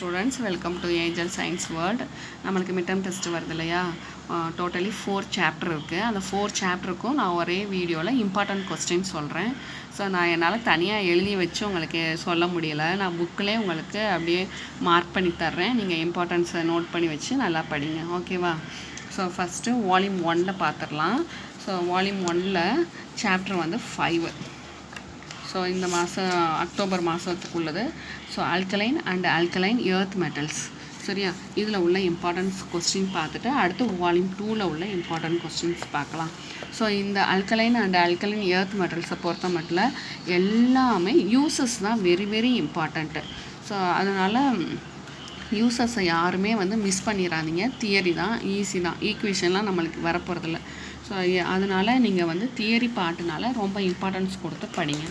Students, welcome to Angel Science World. நம்மளுக்கு midterm test வருது இல்லையா, டோட்டலி 4 சாப்டர் இருக்குது. அந்த 4 சாப்டருக்கும் நான் ஒரே வீடியோவில் இம்பார்ட்டன்ட் கொஸ்டின் சொல்கிறேன். ஸோ நான் என்னால் தனியாக எழுதி வச்சு உங்களுக்கு சொல்ல முடியலை. நான் புக்கிலே உங்களுக்கு அப்படியே மார்க் பண்ணி தர்றேன். நீங்கள் இம்பார்ட்டன்ஸை நோட் பண்ணி வச்சு நல்லா படிங்க, ஓகேவா? ஸோ ஃபஸ்ட்டு வால்யூம் 1 பார்த்துடலாம். ஸோ வால்யூம் 1 சாப்டர் வந்து 5. ஸோ இந்த மாதம் அக்டோபர் மாதத்துக்குள்ளது. So alkaline and alkaline earth metals, சரியா? இதில் உள்ள இம்பார்ட்டன்ஸ் கொஸ்டின் பார்த்துட்டு அடுத்து வால்யூம் 2ல் உள்ள இம்பார்ட்டன்ட் கொஸ்டின்ஸ் பார்க்கலாம். ஸோ இந்த ஆல்கலைன் அண்ட் ஆல்கலைன் எர்த் மெட்டல்ஸை பொறுத்த மட்டும் எல்லாமே யூசஸ் தான் வெரி வெரி இம்பார்ட்டண்ட்டு. ஸோ அதனால் யூசஸை யாருமே வந்து மிஸ் பண்ணிடாதீங்க. தியரி தான், ஈஸி தான், ஈக்குவேஷன்லாம் நம்மளுக்கு வரப்போகிறதில்ல. ஸோ அதனால் நீங்கள் வந்து தியரி பாட்டுனால ரொம்ப இம்பார்ட்டன்ஸ் கொடுத்து படிங்க.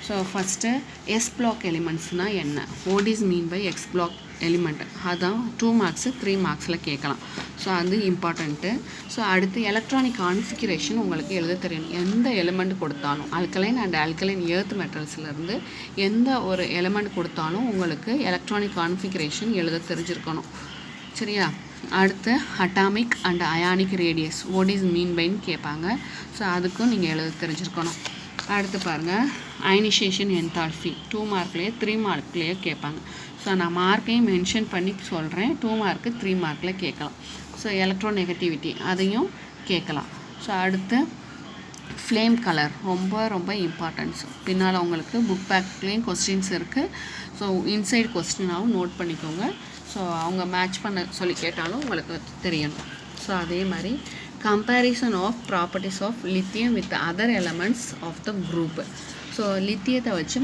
ஸோ ஃபஸ்ட்டு எஸ் பிளாக் எலிமெண்ட்ஸ்னால் என்ன, what is mean by x block element, அதான் 2 மார்க்ஸு 3 மார்க்ஸில் கேட்கலாம். ஸோ அது இம்பார்ட்டண்ட்டு. ஸோ அடுத்து எலக்ட்ரானிக் கான்ஃபிகரேஷன் உங்களுக்கு எழுத தெரியணும். எந்த எலிமெண்ட் கொடுத்தாலும் ஆல்கலைன் அண்ட் ஆல்கலைன் எர்த் மெட்டல்ஸ்லேருந்து எந்த ஒரு எலிமெண்ட் கொடுத்தாலும் உங்களுக்கு எலக்ட்ரானிக் கான்ஃபிகரேஷன் எழுத தெரிஞ்சிருக்கணும், சரியா? அடுத்து atomic and ionic radius what is mean பைன்னு கேட்பாங்க. ஸோ அதுக்கும் நீங்கள் எழுத தெரிஞ்சிருக்கணும். அடுத்து பாருங்கள், அயனைசேஷன் என்தால்பி 2 மார்க்லேயே 3 மார்க்லேயே கேட்பாங்க. ஸோ நான் மார்க்கையும் மென்ஷன் பண்ணி சொல்கிறேன். 2 மார்க்கு 3 மார்க்கில் கேட்கலாம். ஸோ எலக்ட்ரோநெகட்டிவிட்டி அதையும் கேட்கலாம். ஸோ அடுத்து ஃப்ளேம் கலர் ரொம்ப ரொம்ப இம்பார்ட்டன்ஸ். பின்னால் உங்களுக்கு புக் பேக்லேயும் கொஸ்டின்ஸ் இருக்குது. ஸோ இன்சைட் கொஸ்டினாகவும் நோட் பண்ணிக்கோங்க. ஸோ அவங்க மேட்ச் பண்ண சொல்லி கேட்டாலும் உங்களுக்கு தெரியணும். ஸோ அதே மாதிரி comparison of properties of lithium with other elements of the group. So லித்தியத்தை வச்சு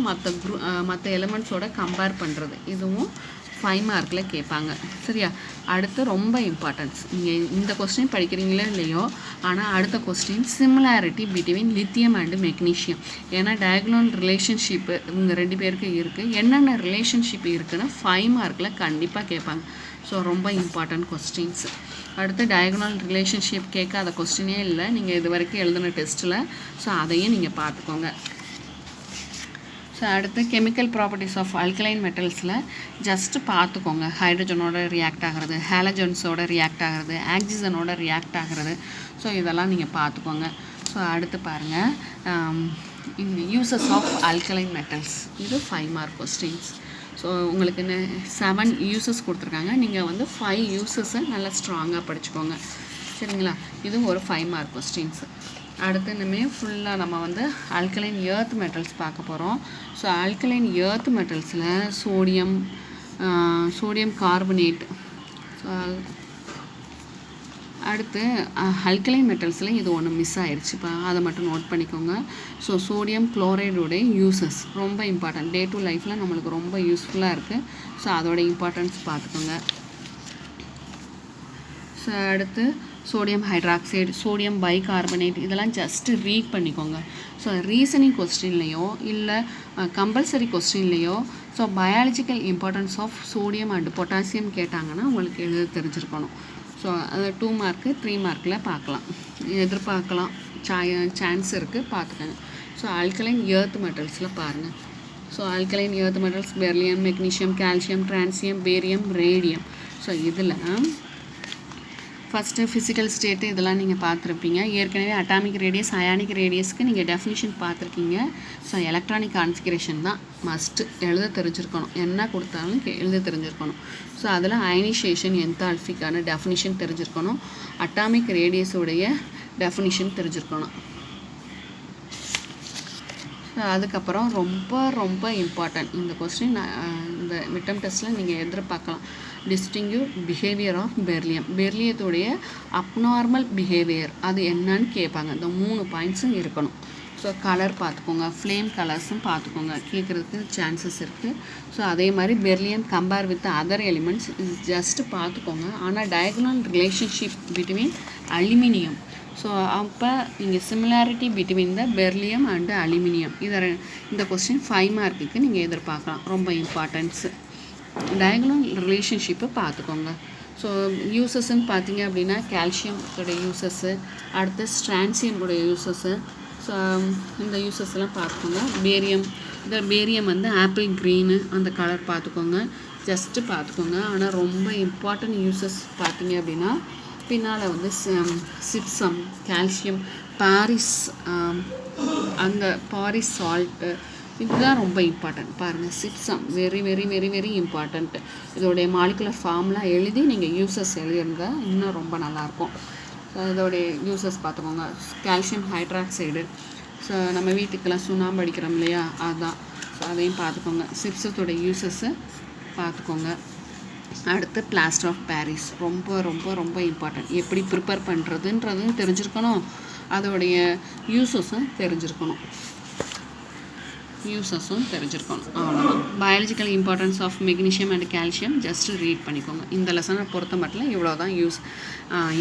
மற்ற எலமெண்ட்ஸோட கம்பேர் பண்ணுறது, இதுவும் 5 மார்க்கில் கேட்பாங்க, சரியா? அடுத்து ரொம்ப இம்பார்ட்டன்ஸ், நீங்கள் இந்த கொஸ்டின் படிக்கிறீங்களோ இல்லையோ, ஆனால் அடுத்த question similarity between lithium and magnesium. ஏன்னா டயகனல் ரிலேஷன்ஷிப்பு இவங்க 2 பேருக்கு இருக்குது. என்னென்ன ரிலேஷன்ஷிப் இருக்குதுன்னு 5 மார்க்கில் கண்டிப்பாக கேட்பாங்க. ஸோ ரொம்ப இம்பார்ட்டன்ட் கொஸ்டின்ஸ். அடுத்து டயகனல் ரிலேஷன்ஷிப் கேட்காத கொஸ்டினே இல்லை நீங்கள் இது வரைக்கும் எழுதின டெஸ்ட்டில். ஸோ அதையும் நீங்கள் பார்த்துக்கோங்க. ஸோ அடுத்து கெமிக்கல் ப்ராப்பர்ட்டிஸ் ஆஃப் ஆல்கலைன் மெட்டல்ஸில் ஜஸ்ட்டு பார்த்துக்கோங்க. ஹைட்ரஜனோட ரியாக்ட் ஆகிறது, ஹேலஜன்ஸோட ரியாக்ட் ஆகிறது, ஆக்சிஜனோட ரியாக்ட் ஆகிறது. ஸோ இதெல்லாம் நீங்கள் பார்த்துக்கோங்க. ஸோ அடுத்து பாருங்கள், இந்த யூசஸ் ஆஃப் ஆல்கலைன் மெட்டல்ஸ், இது 5 மார்க் கொஸ்டின்ஸ். ஸோ உங்களுக்கு 7 யூசஸ் கொடுத்துருக்காங்க. நீங்கள் வந்து 5 யூசஸை நல்லா ஸ்ட்ராங்காக படிச்சுக்கோங்க, சரிங்களா? இது ஒரு 5 மார்க் கொஸ்டின்ஸு. அடுத்து இனிமேல் ஃபுல்லாக நம்ம வந்து ஆல்கலைன் எர்த் மெட்டல்ஸ் பார்க்க போகிறோம். ஸோ ஆல்கலைன் எர்த் மெட்டல்ஸில் சோடியம் கார்பனேட். ஸோ அடுத்து ஆல்கலைன் மெட்டல்ஸில் இது ஒன்று மிஸ் ஆயிடுச்சுப்பா, அதை மட்டும் நோட் பண்ணிக்கோங்க. ஸோ சோடியம் குளோரைடுடைய யூசஸ் ரொம்ப இம்பார்ட்டன்ட், டே டு லைஃப்பில் நம்மளுக்கு ரொம்ப யூஸ்ஃபுல்லாக இருக்குது. ஸோ அதோட இம்பார்ட்டன்ஸ் பார்த்துக்கோங்க. ஸோ அடுத்து சோடியம் ஹைட்ராக்சைடு, சோடியம் பைகார்பனேட், இதெல்லாம் ஜஸ்ட்டு ரீட் பண்ணிக்கோங்க. ஸோ ரீசனிங் கொஸ்டின்லேயோ இல்லை கம்பல்சரி கொஸ்டின்லேயோ so biological importance of sodium and potassium கேட்டாங்கன்னா உங்களுக்கு எழுத தெரிஞ்சிருக்கணும். ஸோ அது 2 மார்க்கு 3 மார்க்கில் பார்க்கலாம், எதிர்பார்க்கலாம், சான்ஸ் இருக்குது, பார்த்துக்கோங்க. ஸோ ஆல்கலைன் எர்த் மெட்டல்ஸில் பாருங்கள். So alkaline earth metals beryllium, magnesium, calcium, strontium, barium, radium. So இதில் ஃபஸ்ட்டு ஃபிசிக்கல் ஸ்டேட்டு இதெல்லாம் நீங்கள் பார்த்துருப்பீங்க. ஏற்கனவே அட்டாமிக் ரேடியஸ், அயானிக் ரேடியஸ்க்கு நீங்கள் டெஃபினிஷன் பார்த்துருக்கீங்க. ஸோ எலக்ட்ரானிக் கான்ஃபிகரேஷன் தான் மஸ்ட்டு எழுத தெரிஞ்சிருக்கணும். என்ன கொடுத்தாலும் எழுத தெரிஞ்சிருக்கணும். ஸோ அதில் அயனைசேஷன் என்தால்பிக்கான டெஃபினிஷன் தெரிஞ்சிருக்கணும். அட்டாமிக் ரேடியஸோடைய டெஃபினிஷன் தெரிஞ்சிருக்கணும். அதுக்கப்புறம் ரொம்ப ரொம்ப இம்பார்ட்டன்ட் இந்த கொஸ்டின், இந்த மிட்டம் டெஸ்ட்டில் நீங்கள் எதிர்பார்க்கலாம். டிஸ்டிங்யூ பிஹேவியர் ஆஃப் பெர்லியம், பெர்லியத்துடைய அப்நார்மல் பிஹேவியர் அது என்னன்னு கேட்பாங்க. இந்த 3 பாயிண்ட்ஸும் இருக்கணும். ஸோ கலர் பார்த்துக்கோங்க, ஃப்ளேம் கலர்ஸும் பார்த்துக்கோங்க, கேட்குறதுக்கு சான்சஸ் இருக்குது. ஸோ அதே மாதிரி beryllium compare with other elements just பார்த்துக்கோங்க. ஆனால் diagonal relationship between aluminium. So அப்போ நீங்கள் similarity between the beryllium and aluminium, இந்த கொஸ்டின் 5 மார்க்குக்கு நீங்கள் எதிர்பார்க்கலாம். ரொம்ப இம்பார்ட்டன்ஸு. டயகனல் ரிலேஷன்ஷிப்பை பார்த்துக்கோங்க. ஸோ யூசஸ்ன்னு பார்த்தீங்க அப்படின்னா கால்சியமோட யூசஸ்ஸு, அடுத்து ஸ்ட்ரான்சியமோட யூசஸ்ஸு. ஸோ இந்த யூசஸ்லாம் பார்த்துக்கோங்க. பேரியம், இந்த பேரியம் வந்து ஆப்பிள் க்ரீனு அந்த கலர் பார்த்துக்கோங்க. ஜஸ்ட்டு பார்த்துக்கோங்க. ஆனால் ரொம்ப இம்பார்ட்டன்ட் யூசஸ் பார்த்தீங்க அப்படின்னா பின்னால் வந்து சிப்சம், கால்சியம், பாரிஸ், அந்த பாரிஸ் சால்ட்டு, இதுதான் ரொம்ப இம்பார்ட்டன்ட். பாருங்கள், gypsum very very very very important. இதோடைய மாலிகுலர் ஃபார்ம்லாம் எழுதி நீங்கள் யூசஸ் எழுதிருங்க, இன்னும் ரொம்ப நல்லாயிருக்கும். இதோடைய யூசஸ் பார்த்துக்கோங்க. கால்சியம் ஹைட்ராக்சைடு, ஸோ நம்ம வீட்டுக்கெல்லாம் சுண்ணாம்பு அடிக்கிறோம் இல்லையா, அதுதான். ஸோ அதையும் பார்த்துக்கோங்க. சிப்ஸத்தோட யூசஸ்ஸை பார்த்துக்கோங்க. அடுத்து பிளாஸ்டர் ஆஃப் பாரிஸ் ரொம்ப ரொம்ப ரொம்ப இம்பார்ட்டன்ட். எப்படி ப்ரிப்பேர் பண்ணுறதுன்றதும் தெரிஞ்சிருக்கணும், அதோடைய யூசஸும் தெரிஞ்சிருக்கணும். அவ்வளோதான். Biological importance of magnesium and calcium just read பண்ணிக்கோங்க. இந்த லெசனை பொறுத்த மட்டும் இவ்வளோ தான்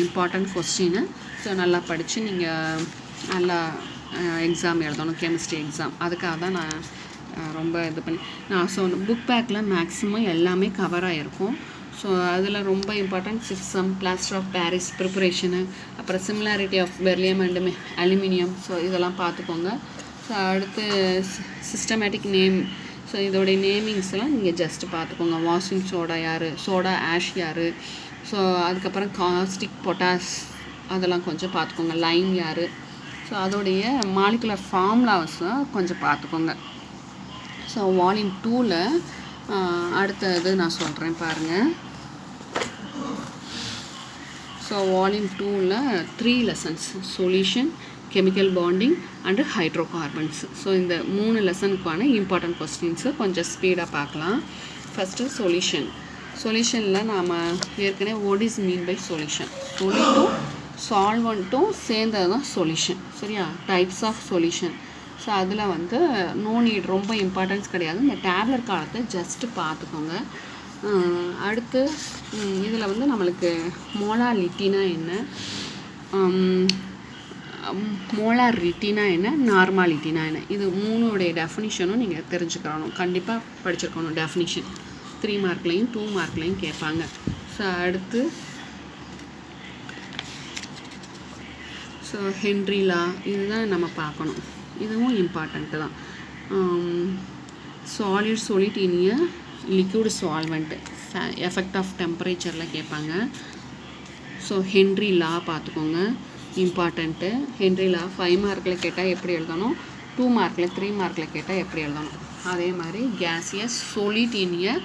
இம்பார்ட்டன்ட் கொஸ்டின்னு. ஸோ நல்லா படித்து நீங்கள் நல்லா எக்ஸாம் எழுதணும், கெமிஸ்ட்ரி எக்ஸாம். அதுக்காக தான் நான் ரொம்ப இது பண்ணி புக் பேக்கில் மேக்ஸிமம் எல்லாமே கவர் ஆகிருக்கும். ஸோ அதில் ரொம்ப important gypsum, plaster of Paris preparation, அப்புறம் similarity of beryllium and aluminium, so இதெல்லாம் பார்த்துக்கோங்க. ஸோ அடுத்து சிஸ்டமேட்டிக் நேம், ஸோ இதோடைய நேமிங்ஸ்லாம் நீங்கள் ஜஸ்ட்டு பார்த்துக்கோங்க. வாஷிங் சோடா யார், சோடா ஆஷ் யார், ஸோ அதுக்கப்புறம் காஸ்டிக் பொட்டாஸ் அதெல்லாம் கொஞ்சம் பார்த்துக்கோங்க. லைம் யார், ஸோ அதோடைய மாலிகுலர் ஃபார்முலாஸும் கொஞ்சம் பார்த்துக்கோங்க. ஸோ வால்யூம் 2ல் அடுத்தது நான் சொல்கிறேன் பாருங்கள். ஸோ வால்யூம் 2ல் 3 lessons: solution, chemical bonding and hydrocarbons. So இந்த 3 லெசனுக்கான இம்பார்ட்டன்ட் கொஸ்டின்ஸு கொஞ்சம் ஸ்பீடாக பார்க்கலாம். ஃபஸ்ட்டு சொல்யூஷனில் நாம் ஏற்கனவே what is mean by solution, சொல்லிட்டும் சால்வன்ட்டும் சேர்ந்தது தான் சொல்யூஷன். சரியா? Types of solution. ஸோ அதில் வந்து நோ நீட், ரொம்ப இம்பார்ட்டன்ஸ் கிடையாது. இந்த டேப்லெட் காலத்தை ஜஸ்ட்டு பார்த்துக்கோங்க. அடுத்து இதில் வந்து நம்மளுக்கு மோலாலிட்டினா என்ன, மோலாரிட்டினா என்ன, நார்மாலிட்டினா என்ன, இது 3உடைய டெஃபினிஷனும் நீங்கள் தெரிஞ்சுக்கணும். கண்டிப்பாக படிச்சிருக்கணும். டெஃபினிஷன் 3 மார்க்லையும் 2 மார்க்லையும் கேட்பாங்க. ஸோ அடுத்து ஹென்ரி லா, இதுதான் நம்ம பார்க்கணும். இதுவும் இம்பார்ட்டண்ட்டு தான். solid in a liquid solvent, effect of டெம்பரேச்சரில் கேட்பாங்க. ஸோ ஹென்ரி லா பார்த்துக்கோங்க, இம்பார்ட்டண்ட்டு. ஹென்ரி லா 5 மார்க்கில் கேட்டால் எப்படி எழுதணும், 2 மார்க்கில் 3 மார்க்கில் கேட்டால் எப்படி எழுதணும். அதே மாதிரி gaseous solid in a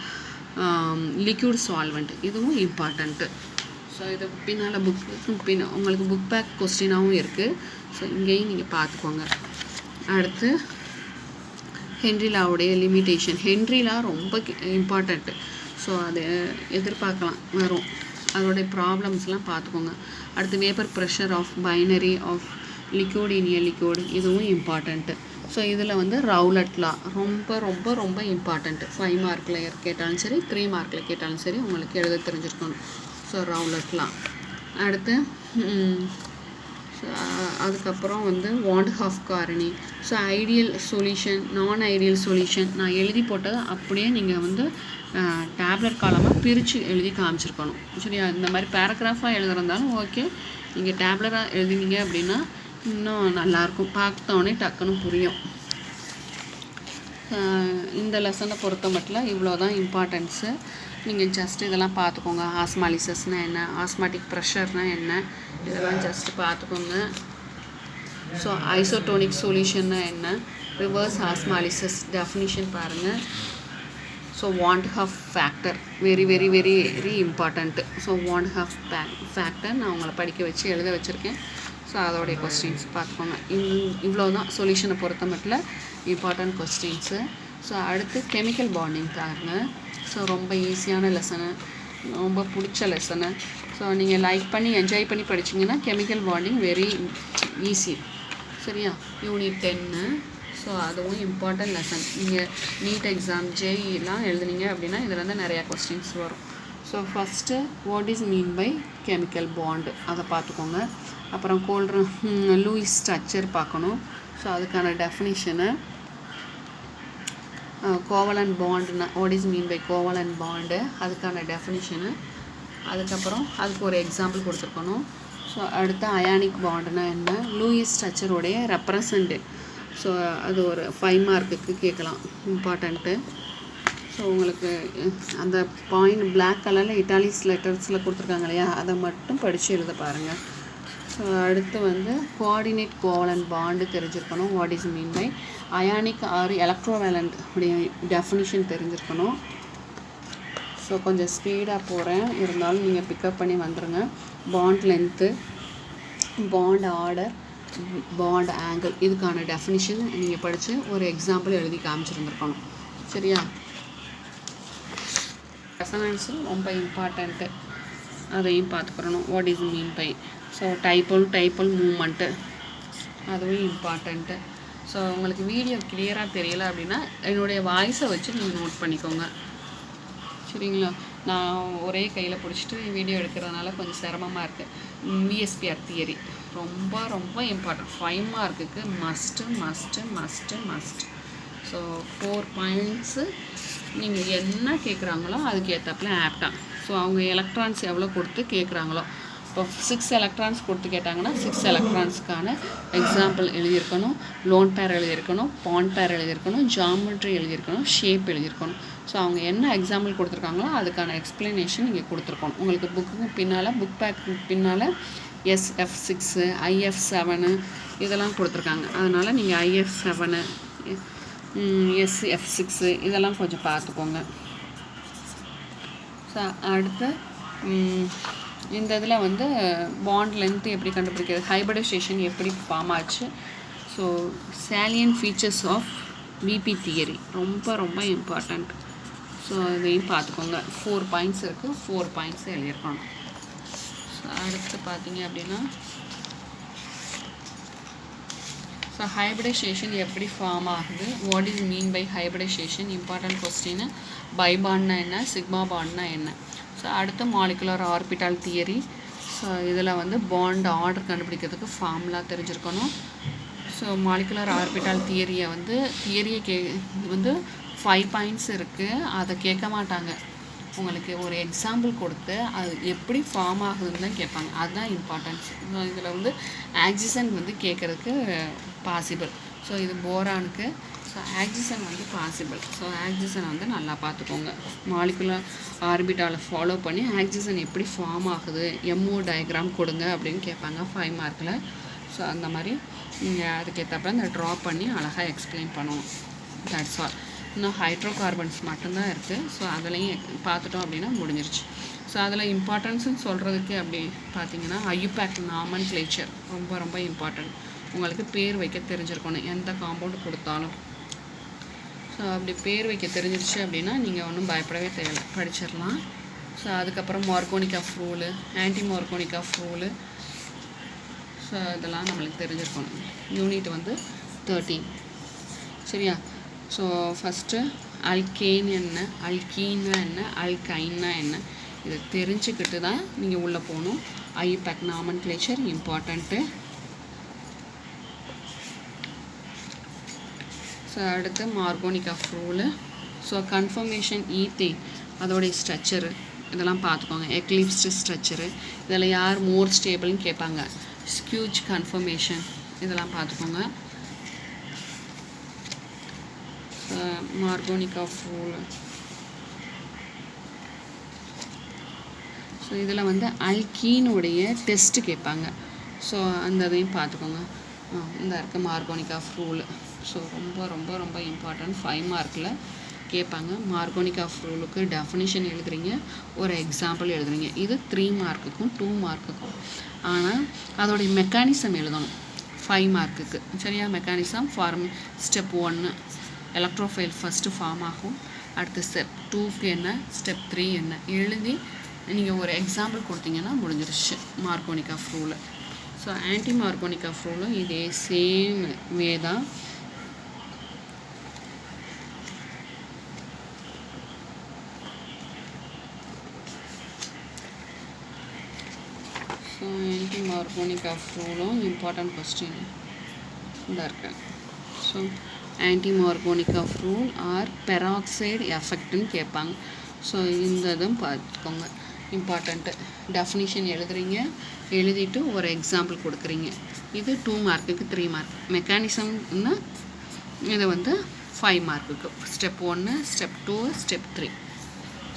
liquid solvent, இதுவும் இம்பார்ட்டண்ட்டு. ஸோ இது பின்னால் உங்களுக்கு புக் பேக் கொஸ்டினாகவும் இருக்குது. ஸோ இங்கேயும் நீங்கள் பார்த்துக்கோங்க. அடுத்து ஹென்ரி லாவுடைய லிமிட்டேஷன். ஹென்ரி லா ரொம்ப இம்பார்ட்டண்ட்டு. ஸோ அதை எதிர்பார்க்கலாம் வரும். அதோடைய ப்ராப்ளம்ஸ்லாம் பார்த்துக்கோங்க. அடுத்து vapour pressure of binary of liquid in a liquid, இதுவும் இம்பார்ட்டண்ட்டு. ஸோ இதில் வந்து ரவுலட் லா ரொம்ப ரொம்ப ரொம்ப இம்பார்ட்டண்ட்டு. 5 மார்க்கில் கேட்டாலும் சரி, 3 மார்க்கில் கேட்டாலும் சரி, உங்களுக்கு எழுத தெரிஞ்சிருக்கணும். ஸோ ரவுலட் லா. அடுத்து அதுக்கப்புறம் வந்து வாண்ட் ஹாஃப் காரணி. ஸோ ஐடியல் சொல்யூஷன், நான் ஐடியல் சொல்யூஷன் நான் எழுதி போட்டதை அப்படியே நீங்கள் வந்து டேப்லெட் காலமாக பிரித்து எழுதி காமிச்சிருக்கணும். சரியா? இந்த மாதிரி பேராகிராஃபாக எழுதுறதாலும் ஓகே, நீங்கள் டேப்லெட்டாக எழுதினீங்க அப்படின்னா இன்னும் நல்லாயிருக்கும், பார்த்தோன்னே டக்குன்னு புரியும். இந்த லெசனை பொறுத்த மட்டும் இவ்வளோ தான் இம்பார்ட்டன்ஸு. நீங்கள் ஜஸ்ட் இதெல்லாம் பார்த்துக்கோங்க. ஆஸ்மாலிசஸ்னால் என்ன, ஆஸ்மாட்டிக் ப்ரெஷர்னால் என்ன, இதெல்லாம் ஜஸ்ட்டு பார்த்துக்கோங்க. ஸோ ஐசோடோனிக் சொல்யூஷன்னா என்ன, ரிவர்ஸ் ஆஸ்மாலிசஸ் டெஃபினிஷன் பாருங்கள். So want half factor very very very very important. So want half factor நான் உங்களை படிக்க வச்சு எழுத வச்சுருக்கேன். ஸோ அதோடைய கொஸ்டின்ஸ் பார்த்துக்கோங்க. இவ்வளோ தான் சொல்யூஷனை பொறுத்த மட்டும் இம்பார்ட்டண்ட் கொஸ்டின்ஸு. ஸோ அடுத்து கெமிக்கல் பாண்டிங் பாருங்கள். ஸோ ரொம்ப ஈஸியான லெசனு, ரொம்ப பிடிச்ச லெசனு. ஸோ நீங்கள் லைக் பண்ணி என்ஜாய் பண்ணி படிச்சிங்கன்னா கெமிக்கல் பாண்டிங் வெரி ஈஸி. சரியா? யூனிட் 10. ஸோ அதுவும் இம்பார்ட்டன்ட் லெசன். நீங்கள் நீட் எக்ஸாம் ஜேஇலாம் எழுதுனீங்க அப்படின்னா இதில் வந்து நிறையா கொஸ்டின்ஸ் வரும். So first what is mean by chemical bond, அதை பார்த்துக்கோங்க. அப்புறம் லூயிஸ் ஸ்ட்ரக்சர் பார்க்கணும். ஸோ அதுக்கான டெஃபினிஷனு. கோவலன் பாண்டுனா what is mean by Kovalan bond, அதுக்கான டெஃபினிஷனு. அதுக்கப்புறம் அதுக்கு ஒரு எக்ஸாம்பிள் கொடுத்துருக்கணும். ஸோ அடுத்து அயானிக் பாண்டுனா என்ன, லூயிஸ் ஸ்ட்ரக்சருடைய ரெப்ரசன்ட்டு. ஸோ அது ஒரு 5 மார்க்குக்கு கேட்கலாம், இம்பார்ட்டண்ட்டு. ஸோ உங்களுக்கு அந்த பாயிண்ட் பிளாக் கலரில் இட்டாலிக்ஸ் லெட்டர்ஸில் கொடுத்துருக்காங்க இல்லையா, அதை மட்டும் படித்து எழுத பாருங்கள். ஸோ அடுத்து வந்து கோஆர்டினேட் கோவலன்ட் பாண்டு தெரிஞ்சிருக்கணும். What is mean by ionic or electrovalent உடைய டெஃபினிஷன் தெரிஞ்சிருக்கணும். ஸோ கொஞ்சம் ஸ்பீடாக போகிறேன், இருந்தாலும் நீங்கள் பிக்கப் பண்ணி வந்துடுங்க. Bond length, bond order, bond angle, இதுக்கான டெஃபினிஷன் நீங்கள் படித்து ஒரு எக்ஸாம்பிள் எழுதி காமிச்சிருந்துருக்கணும். சரியா? ரெசனன்ஸும் ரொம்ப இம்பார்ட்டண்ட்டு, அதையும் பார்த்துக்கிறணும். What is mean by so dipole moment, அதுவும் இம்பார்ட்டண்ட்டு. ஸோ உங்களுக்கு வீடியோ கிளியராக தெரியலை அப்படின்னா என்னுடைய வாய்ஸை வச்சு நீங்கள் நோட் பண்ணிக்கோங்க. சரிங்களா? நான் ஒரே கையில் பிடிச்சிட்டு வீடியோ எடுக்கிறதுனால கொஞ்சம் சிரமமாக இருக்குது. விஎஸ்பிஆர் தியரி ரொம்ப ரொம்ப இம்பார்ட்டன்ட், 5 மார்க்குக்கு மஸ்ட்டு. ஸோ 4 பாயிண்ட்ஸு நீங்கள் என்ன கேட்குறாங்களோ அதுக்கு ஏற்றப்பல ஆப்டாக. ஸோ அவங்க எலக்ட்ரான்ஸ் எவ்வளோ கொடுத்து கேட்குறாங்களோ, இப்போ 6 எலக்ட்ரான்ஸ் கொடுத்து கேட்டாங்கன்னா 6 எலக்ட்ரான்ஸுக்கான எக்ஸாம்பிள் எழுதியிருக்கணும், லோன் பேர் எழுதியிருக்கணும், பாண்ட் பேர் எழுதியிருக்கணும், ஜாமெட்ரி எழுதியிருக்கணும், ஷேப் எழுதியிருக்கணும். ஸோ அவங்க என்ன எக்ஸாம்பிள் கொடுத்துருக்காங்களோ அதுக்கான எக்ஸ்ப்ளனேஷன் நீங்கள் கொடுத்துருக்கணும். உங்களுக்கு புக்கு பின்னால், புக் பேக்கு பின்னால் SF6, IF7 இதெல்லாம் கொடுத்துருக்காங்க. அதனால் நீங்கள் IF7, SF6 இதெல்லாம் கொஞ்சம் பார்த்துக்கோங்க. ஸோ அடுத்து இந்த இதில் வந்து பாண்ட் லென்த்து எப்படி கண்டுபிடிக்கிறது, ஹைபிரிடைசேஷன் எப்படி ஃபார்ம் ஆச்சு, so salient features of VB theory ரொம்ப ரொம்ப இம்பார்ட்டண்ட். ஸோ இதையும் பார்த்துக்கோங்க. 4 பாயிண்ட்ஸ் இருக்குது, 4 பாயிண்ட்ஸ் எழுதியிருக்கணும். ஸோ அடுத்து பார்த்தீங்க அப்படின்னா ஸோ ஹைபிரிடைசேஷன் எப்படி ஃபார்ம் ஆகுது, what is mean by hybridization, important question. By பாண்ட்னா என்ன, சிக்மா பாண்ட்னா என்ன. ஸோ அடுத்து மாலிகுலர் ஆர்பிட்டால் தியரி. ஸோ இதில் வந்து பாண்ட் ஆர்டர் கண்டுபிடிக்கிறதுக்கு ஃபார்முலா தெரிஞ்சிருக்கணும். ஸோ மாலிகுலர் ஆர்பிட்டால் தியரியை வந்து வந்து 5 பாயிண்ட்ஸ் இருக்குது, அதை கேட்க மாட்டாங்க. உங்களுக்கு ஒரு எக்ஸாம்பிள் கொடுத்து அது எப்படி ஃபார்ம் ஆகுதுன்னு தான் கேட்பாங்க, அதுதான் இம்பார்ட்டன்ஸ். ஸோ இதில் வந்து ஆக்சிஜன் வந்து கேட்குறதுக்கு பாசிபிள். ஸோ இது போரானுக்கு. ஸோ ஆக்சிஜன் வந்து பாசிபிள். ஸோ ஆக்சிஜன் வந்து நல்லா பார்த்துக்கோங்க. மாலிகுலர் ஆர்பிட்டாலை ஃபாலோ பண்ணி ஆக்சிஜன் எப்படி ஃபார்ம் ஆகுது, MO டயக்ராம் கொடுங்க அப்படின்னு கேட்பாங்க 5 மார்க்கில். ஸோ அந்த மாதிரி நீங்கள் அதுக்கேற்றப்ப அந்த ட்ரா பண்ணி அழகாக எக்ஸ்பிளைன் பண்ணணும். That's all. இன்னும் ஹைட்ரோ கார்பன்ஸ் மட்டும்தான் இருக்குது. ஸோ அதுலேயும் பார்த்துட்டோம் அப்படின்னா முடிஞ்சிருச்சு. ஸோ அதில் இம்பார்ட்டன்ஸுன்னு சொல்கிறதுக்கு அப்படி பார்த்தீங்கன்னா ஐயூபேக் நாமன்க்ளேச்சர் ரொம்ப ரொம்ப இம்பார்ட்டன்ட். உங்களுக்கு பேர் வைக்க தெரிஞ்சிருக்கணும் எந்த காம்பவுண்டு கொடுத்தாலும். ஸோ அப்படி பேர் வைக்க தெரிஞ்சிருச்சு அப்படின்னா நீங்கள் ஒன்றும் பயப்படவே தேவையில்லை, படிச்சிடலாம். ஸோ அதுக்கப்புறம் Markovnikov rule, anti Markovnikov rule, so இதெல்லாம் நம்மளுக்கு தெரிஞ்சிருக்கணும். யூனிட் வந்து 13. சரியா? ஸோ ஃபஸ்ட்டு அல்கேன் என்ன, அல்கீன்னா என்ன, அல்கைன்னா என்ன, இதை தெரிஞ்சுக்கிட்டு தான் நீங்கள் உள்ளே போகணும். IUPAC nomenclature important. ஸோ அடுத்து Markovnikov rule. So conformation ethane அதோடைய ஸ்ட்ரக்சரு இதெல்லாம் பார்த்துக்கோங்க. எக்லிப்ஸ்டு ஸ்ட்ரக்சரு, இதில் யார் மோர் ஸ்டேபிள்னு கேட்பாங்க. ஸ்கியூஜ் கன்ஃபர்மேஷன் இதெல்லாம் பார்த்துக்கோங்க. மார்கோனிக் ஆஃப் ரூல். ஸோ இதில் வந்து அல்கீனுடைய டெஸ்ட்டு கேட்பாங்க. ஸோ அந்த இதையும் பார்த்துக்கோங்க. இந்த இருக்க மார்கோனிக் ஆஃப் ரூல். ஸோ ரொம்ப ரொம்ப ரொம்ப இம்பார்ட்டன்ட், 5 மார்க்கில் கேட்பாங்க. மார்கோனிக் ஆஃப் ரூலுக்கு டெஃபினிஷன் எழுதுறீங்க, ஒரு எக்ஸாம்பிள் எழுதுறீங்க. இது 3 மார்க்குக்கும் 2 மார்க்குக்கும். ஆனால் அதோடைய மெக்கானிசம் எழுதணும் 5 மார்க்குக்கு. சரியா? Mechanism form step 1 electrophile first form ஆகும். அடுத்து ஸ்டெப் 2க்கு என்ன, ஸ்டெப் 3 என்ன எழுதி நீங்கள் ஒரு எக்ஸாம்பிள் கொடுத்தீங்கன்னா முடிஞ்சிருச்சு Markovnikov rule. So anti Markovnikov ரூலும் இதே சேம் வே தான். ஸோ ஆன்டி மார்கோனிக் ஆஃப் ரூலும் இம்பார்ட்டன்ட் கொஸ்டின் இதாக இருக்கு. So anti Markovnikov rule or peroxide எஃபெக்ட்னு கேட்பாங்க. ஸோ இந்த இதுவும் பார்த்துக்கோங்க, இம்பார்ட்டண்ட்டு. டெஃபினிஷன் எழுதுறீங்க, எழுதிட்டு ஒரு எக்ஸாம்பிள் கொடுக்குறீங்க. இது 2 மார்க்குக்கு 3 மார்க். மெக்கானிசம்னா இது வந்து 5 மார்க்குக்கு. Step 1, step 2, step 3.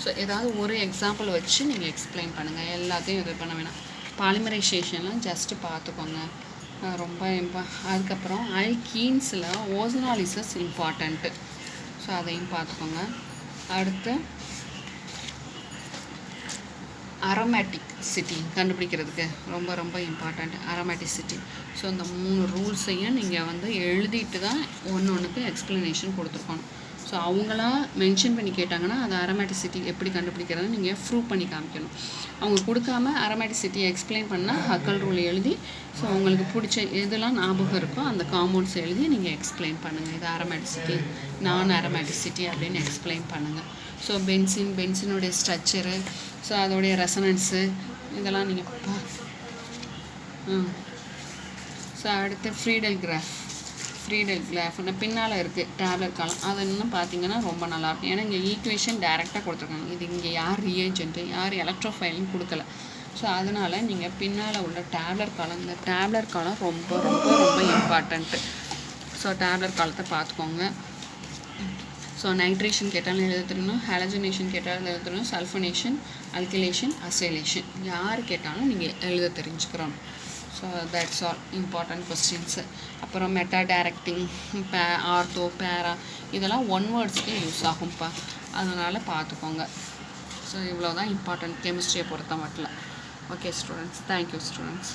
ஸோ ஏதாவது ஒரு எக்ஸாம்பிள் வச்சு நீங்கள் எக்ஸ்பிளைன் பண்ணுங்கள். எல்லாத்தையும் இது பண்ண வேணாம். பாலிமரைசேஷன்லாம் ஜஸ்ட்டு பார்த்துக்கோங்க. ரொம்ப அதுக்கப்புறம் அல்கீன்ஸில் ஓசனாலிசிஸ் இம்பார்ட்டண்ட்டு. ஸோ அதையும் பார்த்துக்கோங்க. அடுத்து அரோமேட்டிசிட்டி கண்டுபிடிக்கிறதுக்கு ரொம்ப ரொம்ப இம்பார்ட்டண்ட் அரோமேட்டிசிட்டி. ஸோ இந்த 3 ரூல்ஸையும் நீங்கள் எழுதிட்டு தான் ஒன்றுக்கு எக்ஸ்ப்ளனேஷன் கொடுத்துருக்கணும். ஸோ அவங்களா மென்ஷன் பண்ணி கேட்டாங்கன்னா அது அரோமேட்டிசிட்டி எப்படி கண்டுபிடிக்கிறதுன்னு நீங்கள் ப்ரூவ் பண்ணி காமிக்கணும். அவங்க கொடுக்காம அரோமேட்டிசிட்டி எக்ஸ்பிளைன் பண்ணால் ஹக்கல் ரூல் எழுதி ஸோ உங்களுக்கு பிடிச்ச எதெல்லாம் ஞாபகம் இருக்கோ அந்த காம்பவுண்ட்ஸ் எழுதி நீங்கள் எக்ஸ்பிளைன் பண்ணுங்கள். இது அரோமேட்டிசிட்டி, நான் அரோமேட்டிசிட்டி அப்படின்னு எக்ஸ்பிளைன் பண்ணுங்கள். ஸோ பென்சினுடைய ஸ்ட்ரக்சரு, ஸோ அதோடைய ரெசனன்ஸு இதெல்லாம் நீங்கள் ஸோ அடுத்து ஃப்ரீடல் கிராஃப்னு பின்னால் இருக்குது டேப்லெட் காலம். அது இன்னும் பார்த்தீங்கன்னா ரொம்ப நல்லாயிருக்கும். ஏன்னா இங்கே ஈக்குவேஷன் டைரெக்டாக கொடுத்துருக்காங்க. இது இங்கே யார் ரியேஜென்ட்டு யார் எலக்ட்ரோஃபைல்னு கொடுக்கல. ஸோ அதனால் நீங்கள் பின்னால் உள்ள டேப்லெட் காலம், இந்த டேப்லெட் காலம் ரொம்ப ரொம்ப ரொம்ப இம்பார்ட்டண்ட்டு. ஸோ டேப்லெட் காலத்தை பார்த்துக்கோங்க. ஸோ நைட்ரேஷன் கேட்டாலும் எழுத தெரியணும், ஹாலஜனேஷன் கேட்டாலும் எழுத தெரியணும், சல்ஃபனேஷன், அல்கிலேஷன், அசைலேஷன் யார் கேட்டாலும் நீங்கள் எழுத தெரிஞ்சுக்கிறோம். So that's all important questions. அப்புறம் மெட்டா டைரக்டிங், ஆர்த்தோ, பேரா இதெல்லாம் 1 வேர்ட்ஸ்க்கே யூஸ் ஆகும்ப்பா. அதனால் பார்த்துக்கோங்க. ஸோ இவ்வளோ தான் இம்பார்ட்டன்ட் கெமிஸ்ட்ரியை பொறுத்த மட்டும். Okay students, thank you students.